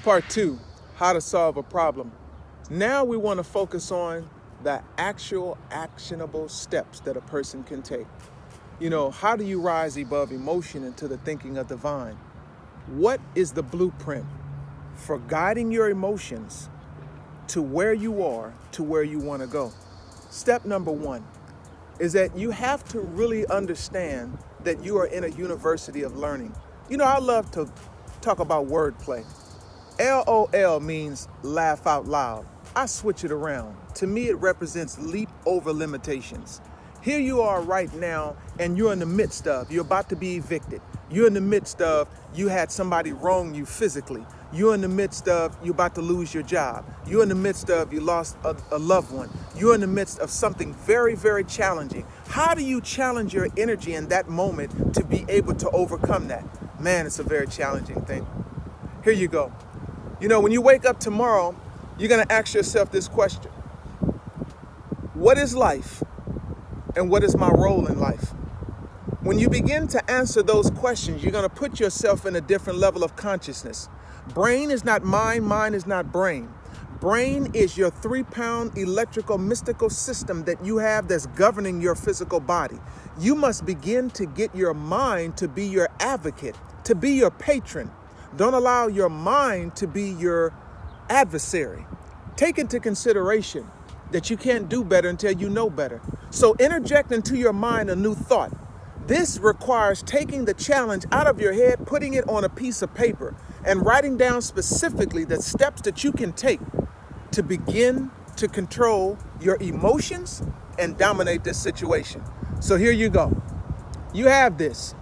Part 2, how to solve a problem. Now we want to focus on the actual actionable steps that a person can take. How do you rise above emotion into the thinking of divine? What is the blueprint for guiding your emotions to where you are, to where you want to go? Step number 1 is that you have to really understand that you are in a university of learning. I love to talk about wordplay. LOL means laugh out loud. I switch it around. To me, it represents leap over limitations. Here you are right now, and you're in the midst of, you're about to be evicted. You're in the midst of, you had somebody wrong you physically. You're in the midst of, you're about to lose your job. You're in the midst of, you lost a loved one. You're in the midst of something very, very challenging. How do you challenge your energy in that moment to be able to overcome that? Man, it's a very challenging thing. Here you go. When you wake up tomorrow, you're going to ask yourself this question. What is life? And what is my role in life? When you begin to answer those questions, you're going to put yourself in a different level of consciousness. Brain is not mind, mind is not brain. Brain is your 3-pound electrical mystical system that you have that's governing your physical body. You must begin to get your mind to be your advocate, to be your patron. Don't allow your mind to be your adversary. Take into consideration that you can't do better until you know better. So interject into your mind a new thought. This requires taking the challenge out of your head, putting it on a piece of paper, and writing down specifically the steps that you can take to begin to control your emotions and dominate this situation. So here you go. You have this.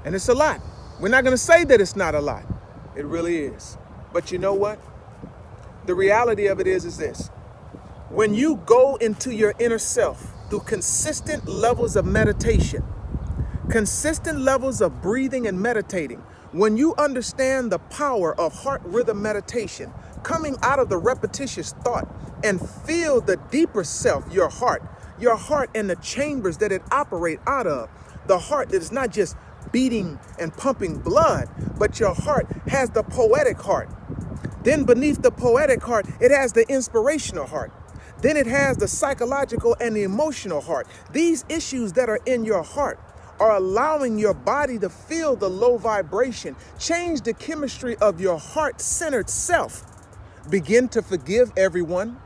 And it's a lot. We're not going to say that it's not a lot. It really is. But you know what? The reality of it is this. When you go into your inner self through consistent levels of meditation, consistent levels of breathing and meditating, when you understand the power of heart rhythm meditation, coming out of the repetitious thought and feel the deeper self, your heart and the chambers that it operates out of, the heart that is not just beating and pumping blood, but your heart has the poetic heart. Then beneath the poetic heart, it has the inspirational heart. Then it has the psychological and the emotional heart. These issues that are in your heart are allowing your body to feel the low vibration, change the chemistry of your heart-centered self. Begin to forgive everyone.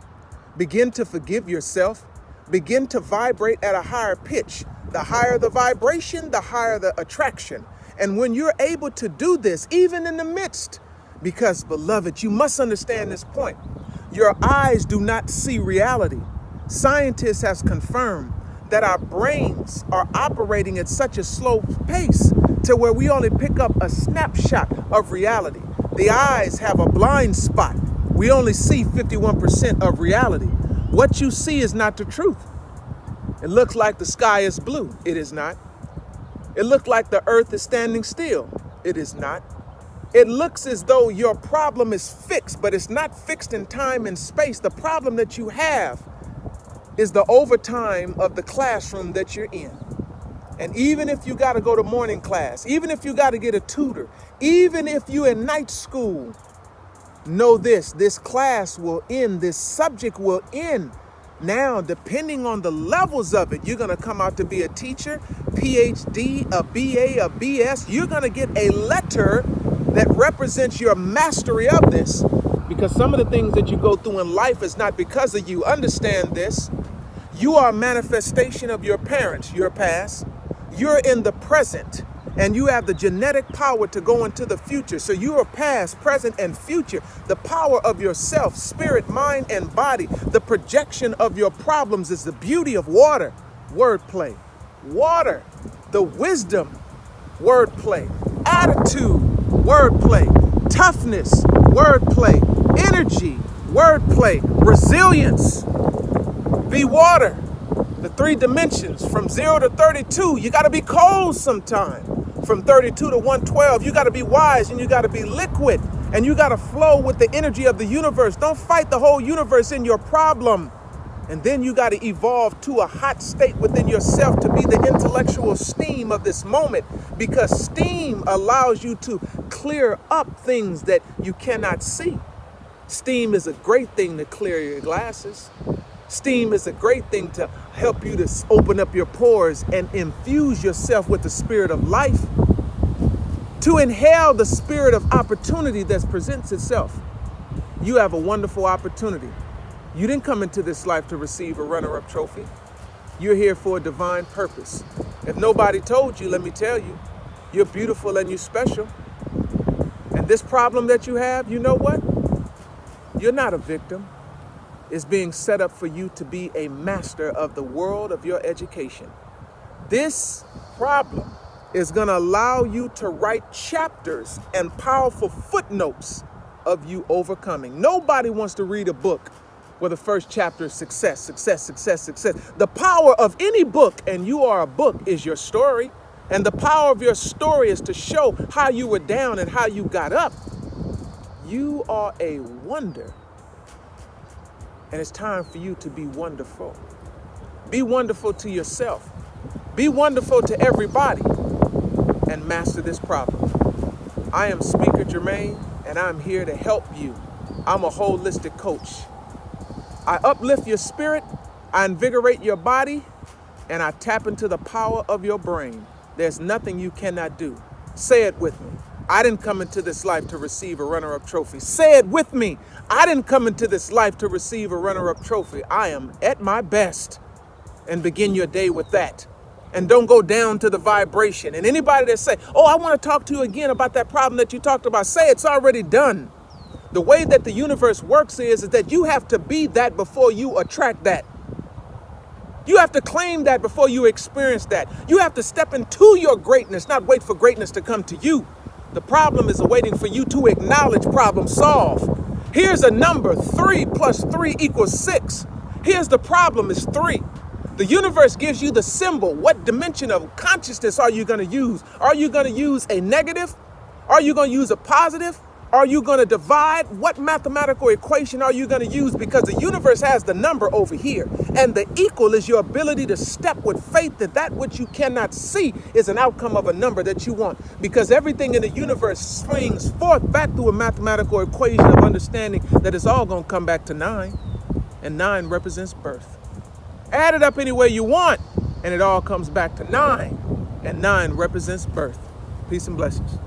Begin to forgive yourself. Begin to vibrate at a higher pitch. The higher the vibration, the higher the attraction. And when you're able to do this, even in the midst, because beloved, you must understand this point. Your eyes do not see reality. Scientists have confirmed that our brains are operating at such a slow pace to where we only pick up a snapshot of reality. The eyes have a blind spot. We only see 51% of reality. What you see is not the truth. It looks like the sky is blue. It is not. It looks like the earth is standing still. It is not. It looks as though your problem is fixed, but it's not fixed in time and space. The problem that you have is the overtime of the classroom that you're in. And even if you got to go to morning class, even if you got to get a tutor, even if you're in night school, know this class will end, this subject will end. Now, depending on the levels of it, you're going to come out to be a teacher, PhD, a BA, a BS. You're going to get a letter that represents your mastery of this, because some of the things that you go through in life is not because of you. Understand this. You are a manifestation of your parents, your past. You're in the present, and you have the genetic power to go into the future. So you are past, present, and future. The power of yourself, spirit, mind, and body. The projection of your problems is the beauty of water. Wordplay. Water. The wisdom. Wordplay. Attitude. Wordplay. Toughness. Wordplay. Energy. Wordplay. Resilience. Be water. The 3 dimensions from 0 to 32. You got to be cold sometime. From 32 to 112, you got to be wise and you got to be liquid and you got to flow with the energy of the universe. Don't fight the whole universe in your problem. And then you got to evolve to a hot state within yourself to be the intellectual steam of this moment, because steam allows you to clear up things that you cannot see. Steam is a great thing to clear your glasses. Steam is a great thing to help you to open up your pores and infuse yourself with the spirit of life, to inhale the spirit of opportunity that presents itself. You have a wonderful opportunity. You didn't come into this life to receive a runner-up trophy. You're here for a divine purpose. If nobody told you, let me tell you, you're beautiful and you're special. And this problem that you have, you know what? You're not a victim. It's being set up for you to be a master of the world of your education. This problem is going to allow you to write chapters and powerful footnotes of you overcoming. Nobody wants to read a book where the first chapter is success, success, success, success. The power of any book, and you are a book, is your story. And the power of your story is to show how you were down and how you got up. You are a wonder. And it's time for you to be wonderful. Be wonderful to yourself. Be wonderful to everybody. And master this problem. I am Speaker Jermaine, and I'm here to help you. I'm a holistic coach. I uplift your spirit, I invigorate your body, and I tap into the power of your brain. There's nothing you cannot do. Say it with me. I didn't come into this life to receive a runner-up trophy. Say it with me. I didn't come into this life to receive a runner-up trophy. I am at my best. And begin your day with that. And don't go down to the vibration. And anybody that say, oh, I want to talk to you again about that problem that you talked about, say it's already done. The way that the universe works is that you have to be that before you attract that. You have to claim that before you experience that. You have to step into your greatness, not wait for greatness to come to you. The problem is waiting for you to acknowledge, problem solve. Here's a number, 3 plus 3 equals 6. Here's the problem, is 3. The universe gives you the symbol. What dimension of consciousness are you going to use? Are you going to use a negative? Are you going to use a positive? Are you going to divide? What mathematical equation are you going to use? Because the universe has the number over here. And the equal is your ability to step with faith that that which you cannot see is an outcome of a number that you want. Because everything in the universe swings forth back through a mathematical equation of understanding that it's all going to come back to 9. And 9 represents birth. Add it up any way you want, and it all comes back to 9. And 9 represents birth. Peace and blessings.